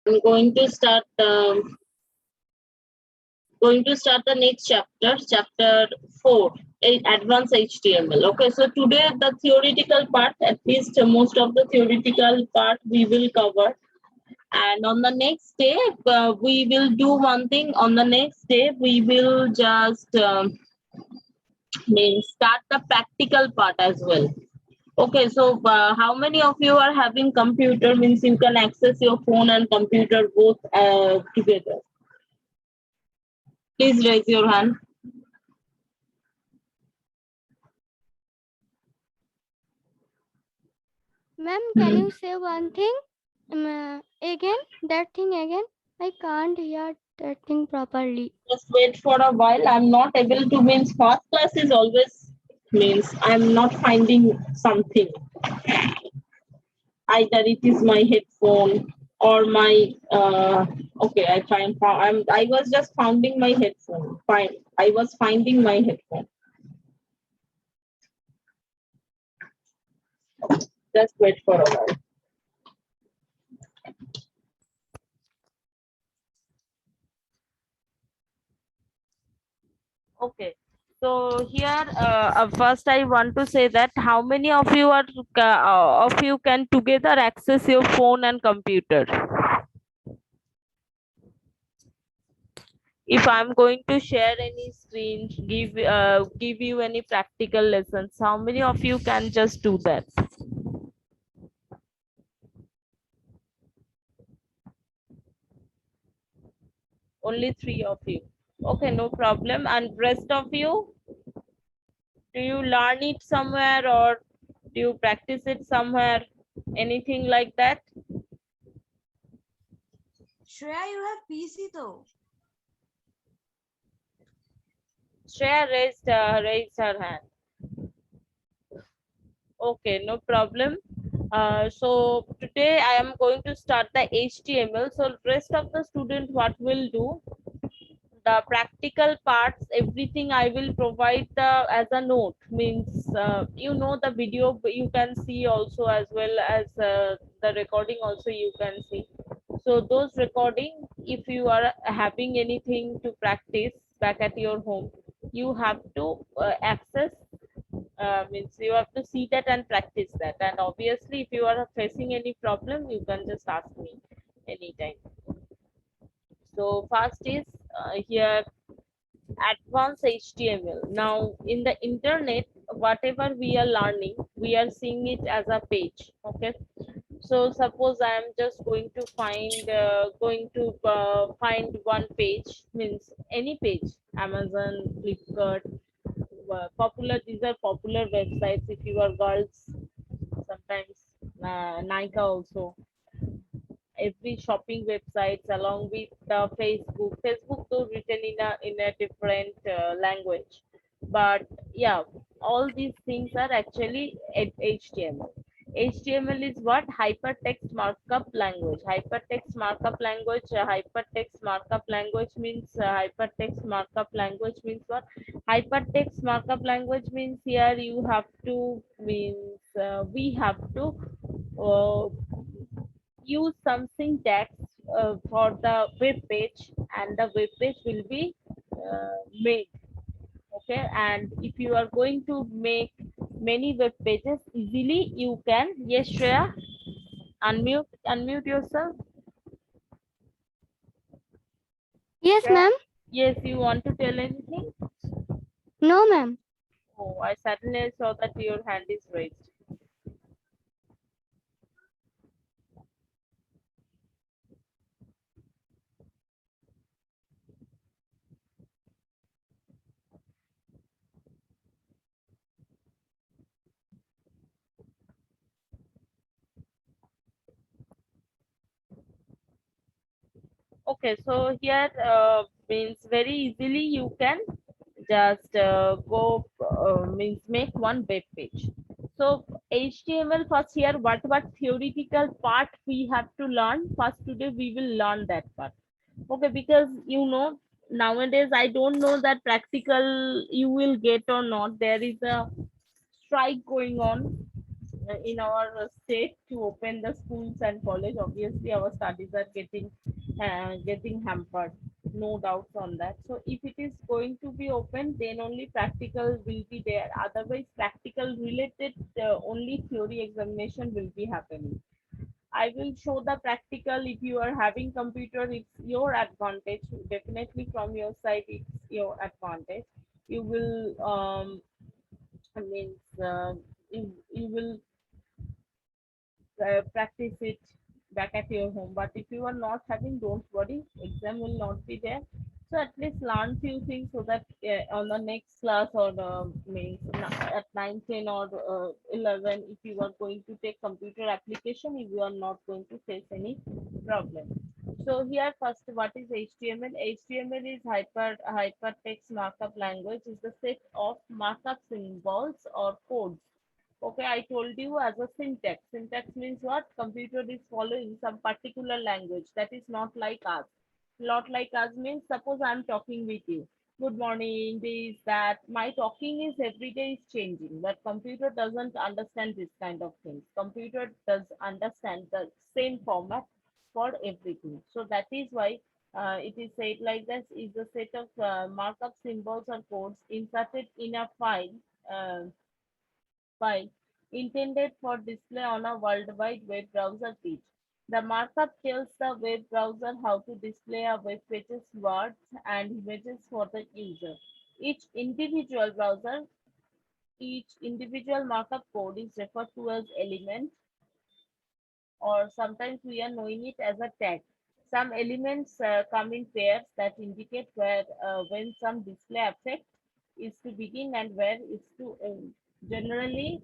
I'm going to start the next chapter, chapter 4, advanced HTML. Okay, so today the theoretical part, at least most of the theoretical part we will cover. And on the next day, we will do one thing. On the next day, we will just start the practical part as well. Okay, so how many of you are having computer? Means you can access your phone and computer both together. Please raise your hand. Ma'am, can you say one thing again? That thing again? I can't hear that thing properly. Just wait for a while. I'm not able to, means first class is always, means I'm not finding something. Either it is my headphone or my okay, I was just finding my headphone. Fine. I was finding my headphone. Just wait for a while. Okay. So here, first I want to say that how many of you can together access your phone and computer? If I'm going to share any screen, give you any practical lessons, how many of you can just do that? Only 3 of you. Okay, no problem. And rest of you, do you learn it somewhere or do you practice it somewhere? Anything like that? Shreya, you have PC though. Shreya raised her hand. Okay, no problem. So today I am going to start the HTML. So rest of the student, what will do? The practical parts, everything I will provide as a note. Means the video you can see also, as well as the recording also you can see. So those recording, if you are having anything to practice back at your home, you have to access, means you have to see that and practice that. And obviously if you are facing any problem, you can just ask me anytime. So first is here advanced HTML. Now in the internet, whatever we are learning, we are seeing it as a page. Okay, so suppose I am just going to find one page, means any page, Amazon, Flipkart, popular. These are popular websites. If you are girls, sometimes Nika also, every shopping websites, along with Facebook though written in a different language, but yeah, all these things are actually HTML. HTML is what? Hypertext markup language. Hypertext markup language means hypertext markup language means what? Hypertext markup language means here you have to, means we have to uh, use some syntax for the web page, and the web page will be made. Okay, and if you are going to make many web pages easily, you can. Yes, Shreya, unmute yourself. Yes, Shreya? ma'am. Yes, you want to tell anything? No, ma'am. Oh, I suddenly saw that your hand is raised. Okay, so here means very easily you can just go means make one web page. So HTML first, here what theoretical part we have to learn first. Today we will learn that part. Okay, because nowadays I don't know that practical you will get or not. There is a strike going on in our state to open the schools and college. Obviously, our studies are getting hampered. No doubts on that. So if it is going to be open, then only practical will be there. Otherwise, practical related only theory examination will be happening. I will show the practical. If you are having computer, it's your advantage. Definitely from your side, it's your advantage. You will I mean, you will practice it back at your home. But if you are not having, don't worry, exam will not be there. So at least learn few things so that on the next class or at 9, 10 or 11, if you are going to take computer application, you are not going to face any problem. So here first, what is HTML? HTML is hypertext markup language. Is the set of markup symbols or codes. Okay, I told you as a syntax. Syntax means what? Computer is following some particular language that is not like us. Not like us means suppose I'm talking with you. Good morning, this, that. My talking is every day is changing, but computer doesn't understand this kind of things. Computer does understand the same format for everything. So that is why it is said like this is a set of markup symbols or codes inserted in a uh, file intended for display on a World Wide Web browser page. The markup tells the web browser how to display a web page's words and images for the user. Each individual browser, each individual markup code is referred to as element, or sometimes we are knowing it as a tag. Some elements come in pairs that indicate where when some display effect is to begin and where is to end. Generally,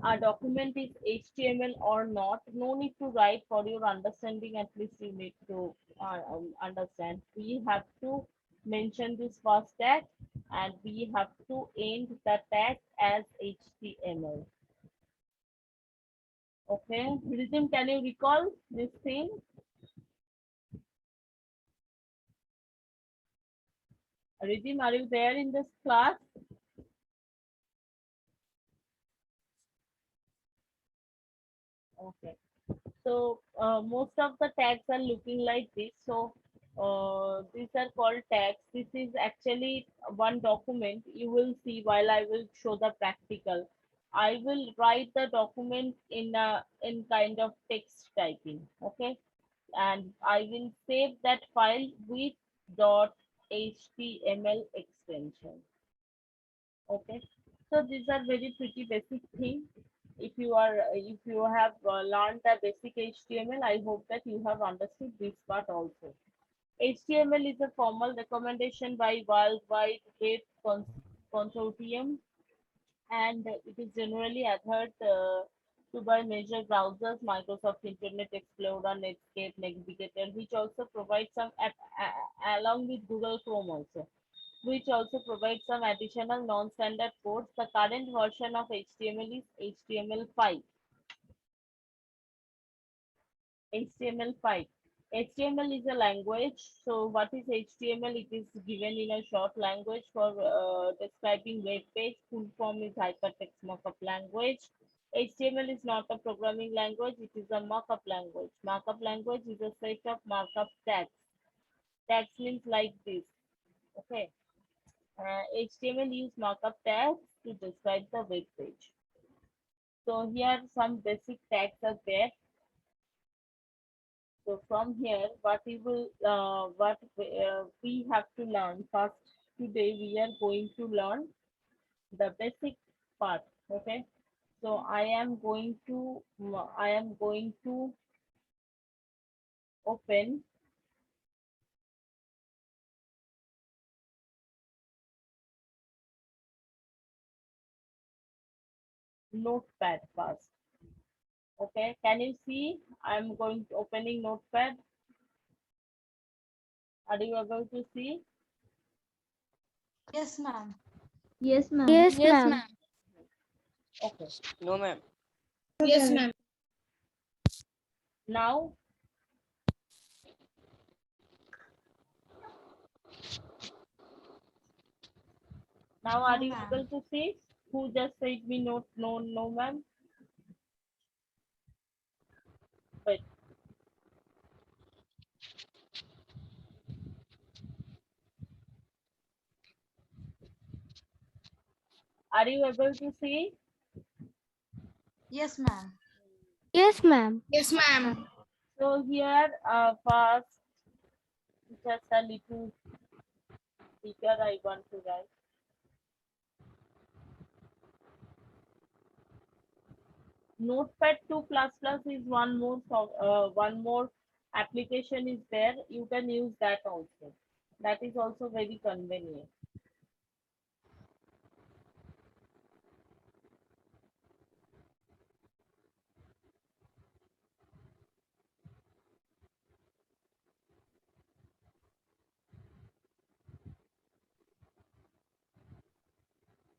a document is HTML or not, no need to write for your understanding. At least you need to understand. We have to mention this first tag and we have to end the tag as HTML. Okay, Rhythm, can you recall this thing? Rhythm, are you there in this class? Okay. So most of the tags are looking like this. So these are called tags. This is actually one document. You will see while I will show the practical. I will write the document in kind of text typing. Okay, and I will save that file with .html extension. Okay, so these are very pretty basic things. If you have learned the basic HTML, I hope that you have understood this part also. HTML is a formal recommendation by World Wide Web Consortium, and it is generally adhered to by major browsers, Microsoft Internet Explorer, Netscape, Navigator, which also provides some along with Google Chrome also, which also provides some additional non-standard codes. The current version of HTML is HTML5. HTML5. HTML is a language. So what is HTML? It is given in a short language for describing web page. Full form is hypertext markup language. HTML is not a programming language. It is a markup language. Markup language is a set of markup tags. Tags means like this. Okay. HTML use markup tags to describe the web page. So here some basic tags are there. So from here, what we have to learn first today, we are going to learn the basic part. Okay. So I am going to open Notepad first. Okay. Can you see? I'm going to opening Notepad. Are you able to see? Yes, ma'am. Yes, ma'am. Yes, Yes, ma'am. ma'am. Okay. No, ma'am. Yes, ma'am. Now are No, you ma'am. able to see? Who just said me no, no, no, ma'am? Wait. Are you able to see? Yes, ma'am. Yes, ma'am. Yes, ma'am. So here, first, just a little bigger I want to write. Notepad 2 plus plus is one more application is there. You can use that also. That is also very convenient.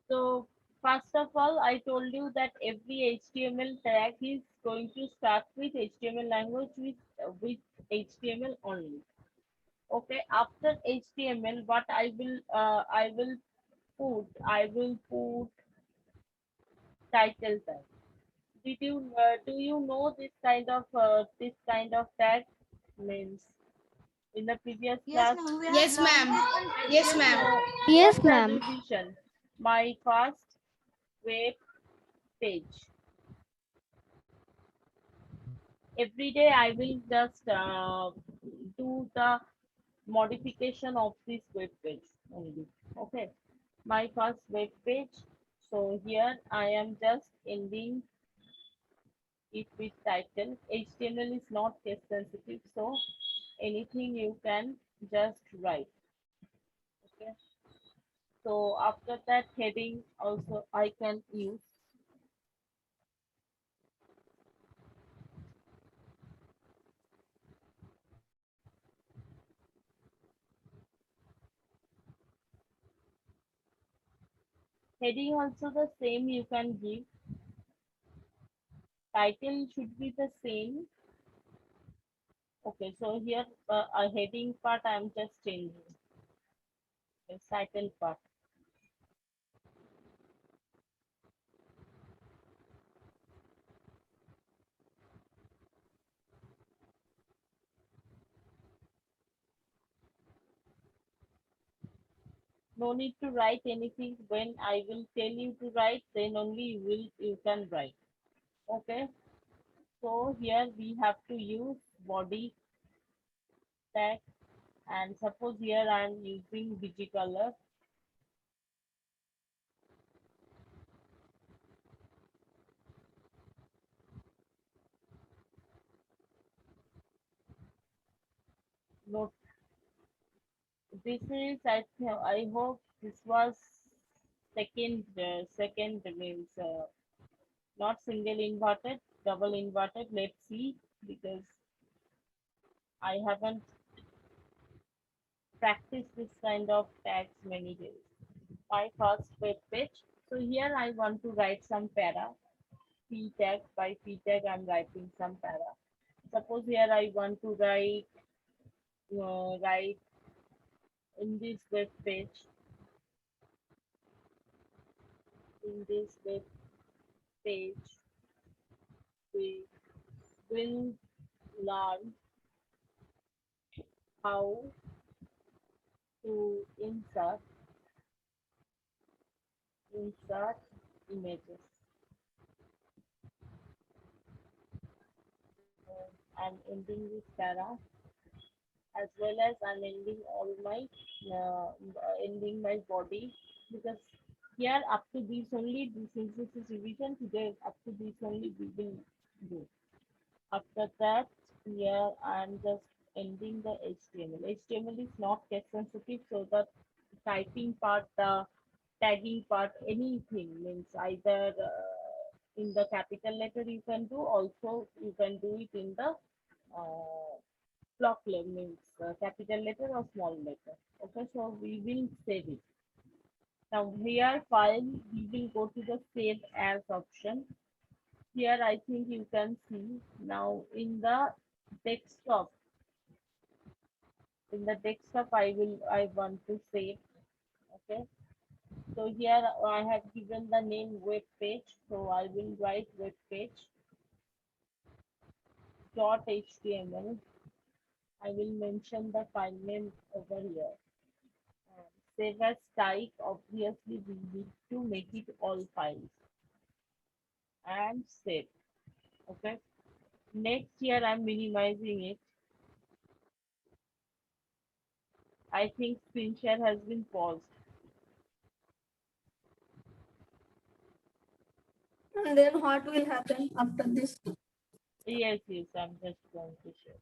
So first of all, I told you that every HTML tag is going to start with HTML language with HTML only. Okay, after HTML, what I will put title tag. Do you know this kind of tag means in the previous Yes, class? ma'am. We have Yes, learned ma'am. it in Yes, previous ma'am. class. So Yes, just a ma'am. revision. My first web page. Every day I will just do the modification of this web page only. Okay, my first web page. So here I am just ending it with title. HTML is not case sensitive, so anything you can just write. Okay. So after that heading also I can use. Heading also the same you can give. Title should be the same. Okay, so here a heading part I am just changing. The title part. No need to write anything. When I will tell you to write, then only you can write. Okay. So here we have to use body tag, and suppose here I am using color. Note this is I hope this was second means not single inverted, double inverted. Let's see, because I haven't practiced this kind of tags many days. My first web page. So here I want to write some para. P tag, by P tag I'm writing some para. Suppose here I want to write in this web page, in this web page, we will learn how to insert images. I'm ending this para, as well as I'm ending all my ending my body, because here up to this only, since this is revision today, up to this only we will do. After that, here I'm just ending the HTML. HTML is not case sensitive, so the typing part, the tagging part, anything means either in the capital letter you can do, also you can do it in the uh, block letter, means capital letter or small letter. Okay, so we will save it. Now here file, we will go to the save as option. Here I think you can see now in the desktop. In the desktop I want to save. Okay. So here I have given the name web page. So I will write web page. index.html. I will mention the file name over here. And save as type, obviously we need to make it all files and save. Okay. Next here I'm minimizing it. I think screen share has been paused. And then what will happen after this? Yes, I'm just going to share.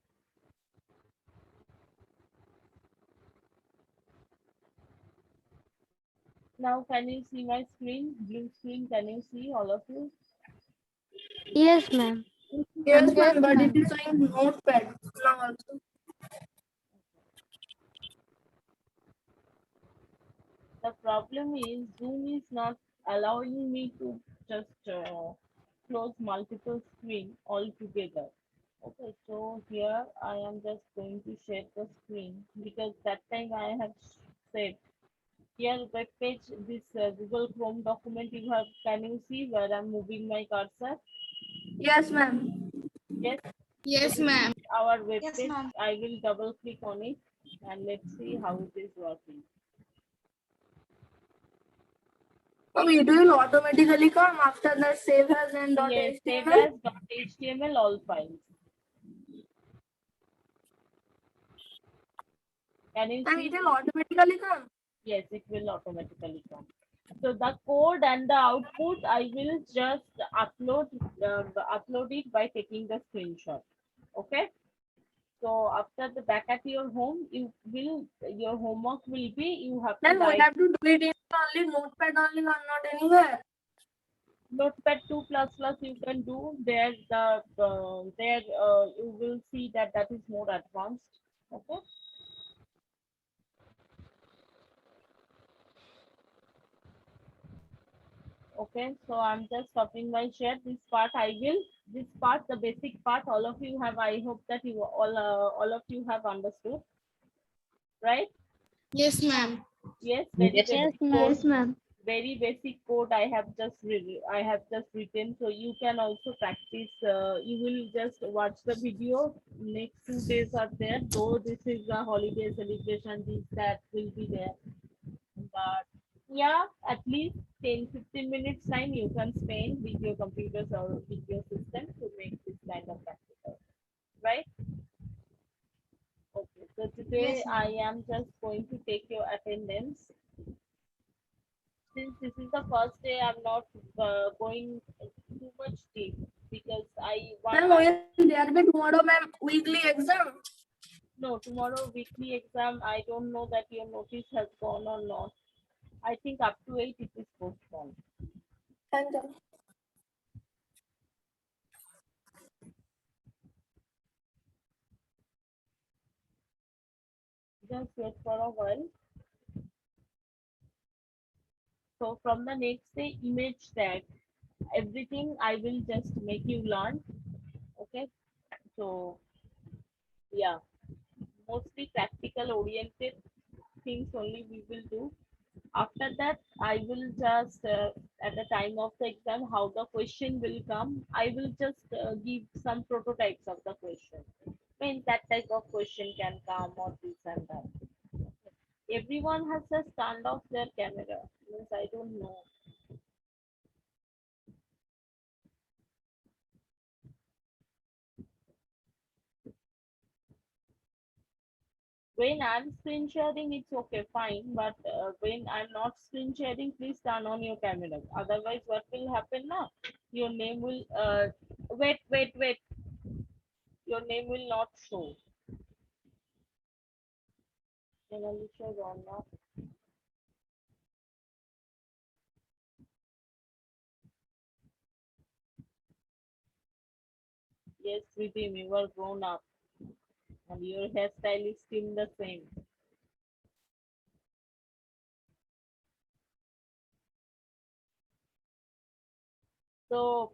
Now can you see my screen? Blue screen, can you see all of you? Yes, ma'am. Yes, Yes, ma'am, but ma'am. it is showing notepad now also. The problem is Zoom is not allowing me to just close multiple screen altogether. Okay, so here I am just going to share the screen because that time I have saved. Here web page, this Google Chrome document you have, can you see where I'm moving my cursor? Yes, ma'am. Yes, Yes, this ma'am. is our web Yes, page. ma'am. I will double click on it and let's see how it is working. It will automatically come after the save as and Yes, save .html. as .html all files. Can you And see? it will automatically come. Yes, it will automatically come. So the code and the output, I will just upload it by taking the screenshot. Okay. So after the back at your home, your homework will be you have to Then we write have to do it in only notepad only, not anywhere. Notepad 2 plus plus you can do there. There you will see that that is more advanced. Okay. Okay, so I'm just stopping my share. This part, the basic part, all of you have, I hope that all of you have understood, right? Yes, ma'am. Yes, very Yes, basic ma'am. code, Yes, ma'am. very basic code I have just written. So you can also practice, you will just watch the video. Next 2 days are there, though this is a holiday celebration, this, that will be there. But yeah, at least 10-15 minutes time you can spend with your computers or with your system to make this kind of practical, right? Okay, so today Yes, I ma'am. am just going to take your attendance. Since this is the first day, I'm not going too much deep because I want Ma'am, will there be tomorrow, ma'am, weekly exam? no tomorrow weekly exam. I don't know that your notice has gone or not. I think up to 8 it is postponed. And Just wait for a while. So from the next day, image tag, everything I will just make you learn. Okay. So yeah, mostly practical oriented things only we will do. After that, I will just at the time of the exam, how the question will come. I will just give some prototypes of the question. When that type of question can come or this and that. Everyone has just turned off their camera. Means I don't know. When I'm screen sharing, it's okay, fine. But when I'm not screen sharing, please turn on your camera. Otherwise, what will happen now? Your name will wait. Your name will not show. Monalisha Rona. Yes, Ritim, you are grown up, and your hairstyle is still the same. So